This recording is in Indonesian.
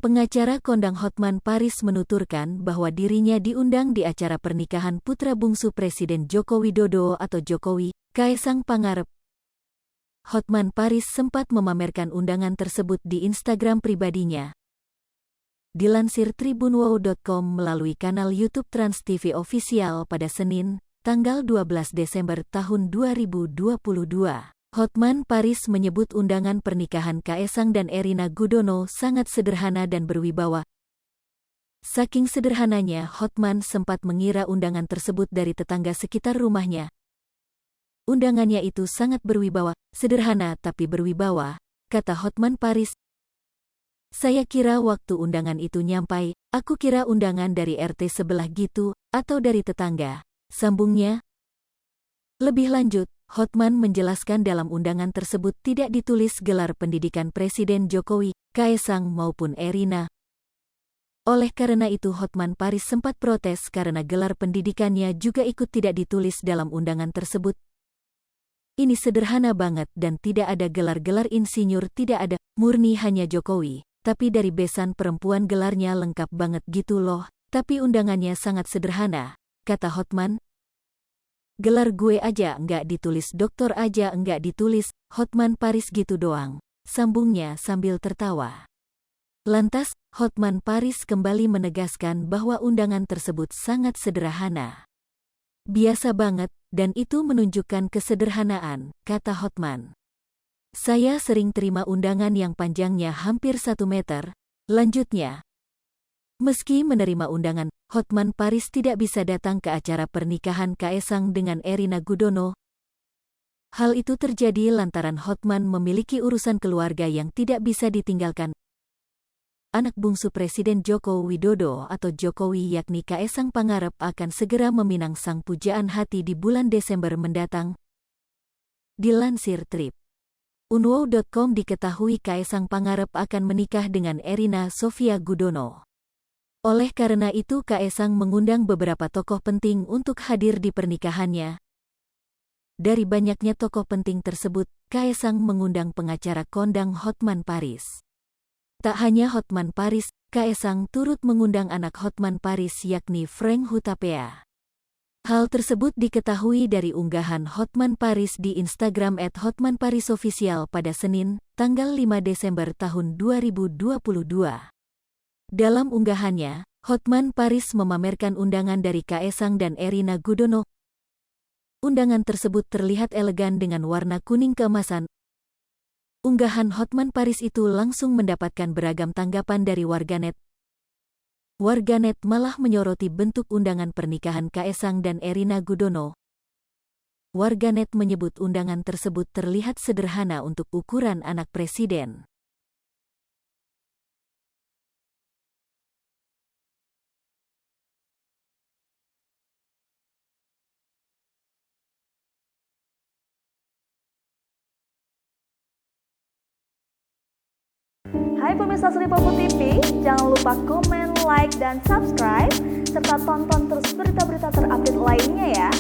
Pengacara kondang Hotman Paris menuturkan bahwa dirinya diundang di acara pernikahan putra bungsu Presiden Joko Widodo atau Jokowi, Kaesang Pangarep. Hotman Paris sempat memamerkan undangan tersebut di Instagram pribadinya. Dilansir tribunwow.com melalui kanal YouTube Trans TV Official pada Senin, tanggal 12 Desember tahun 2022. Hotman Paris menyebut undangan pernikahan Kaesang dan Erina Gudono sangat sederhana dan berwibawa. Saking sederhananya, Hotman sempat mengira undangan tersebut dari tetangga sekitar rumahnya. Undangannya itu sangat berwibawa, sederhana tapi berwibawa, kata Hotman Paris. Saya kira waktu undangan itu nyampai, aku kira undangan dari RT sebelah gitu, atau dari tetangga, sambungnya. Lebih lanjut, Hotman menjelaskan dalam undangan tersebut tidak ditulis gelar pendidikan Presiden Jokowi, Kaesang maupun Erina. Oleh karena itu Hotman Paris sempat protes karena gelar pendidikannya juga ikut tidak ditulis dalam undangan tersebut. Ini sederhana banget dan tidak ada gelar-gelar insinyur, tidak ada, murni hanya Jokowi, tapi dari besan perempuan gelarnya lengkap banget gitu loh, tapi undangannya sangat sederhana, kata Hotman. Gelar gue aja nggak ditulis, doktor aja nggak ditulis, Hotman Paris gitu doang, sambungnya sambil tertawa. Lantas, Hotman Paris kembali menegaskan bahwa undangan tersebut sangat sederhana. Biasa banget, dan itu menunjukkan kesederhanaan, kata Hotman. Saya sering terima undangan yang panjangnya hampir 1 meter, lanjutnya. Meski menerima undangan, Hotman Paris tidak bisa datang ke acara pernikahan Kaesang dengan Erina Gudono. Hal itu terjadi lantaran Hotman memiliki urusan keluarga yang tidak bisa ditinggalkan. Anak bungsu Presiden Joko Widodo atau Jokowi yakni Kaesang Pangarep akan segera meminang sang pujaan hati di bulan Desember mendatang. Dilansir tribunwow.com diketahui Kaesang Pangarep akan menikah dengan Erina Sofia Gudono. Oleh karena itu Kaesang mengundang beberapa tokoh penting untuk hadir di pernikahannya. Dari banyaknya tokoh penting tersebut, Kaesang mengundang pengacara kondang Hotman Paris. Tak hanya Hotman Paris, Kaesang turut mengundang anak Hotman Paris yakni Frank Hutapea. Hal tersebut diketahui dari unggahan Hotman Paris di Instagram @hotmanparisofficial pada Senin, tanggal 5 Desember tahun 2022. Dalam unggahannya, Hotman Paris memamerkan undangan dari Kaesang dan Erina Gudono. Undangan tersebut terlihat elegan dengan warna kuning keemasan. Unggahan Hotman Paris itu langsung mendapatkan beragam tanggapan dari warganet. Warganet malah menyoroti bentuk undangan pernikahan Kaesang dan Erina Gudono. Warganet menyebut undangan tersebut terlihat sederhana untuk ukuran anak presiden. Hai pemirsa Sri Popo TV, jangan lupa komen, like, dan subscribe, serta tonton terus berita-berita terupdate lainnya ya.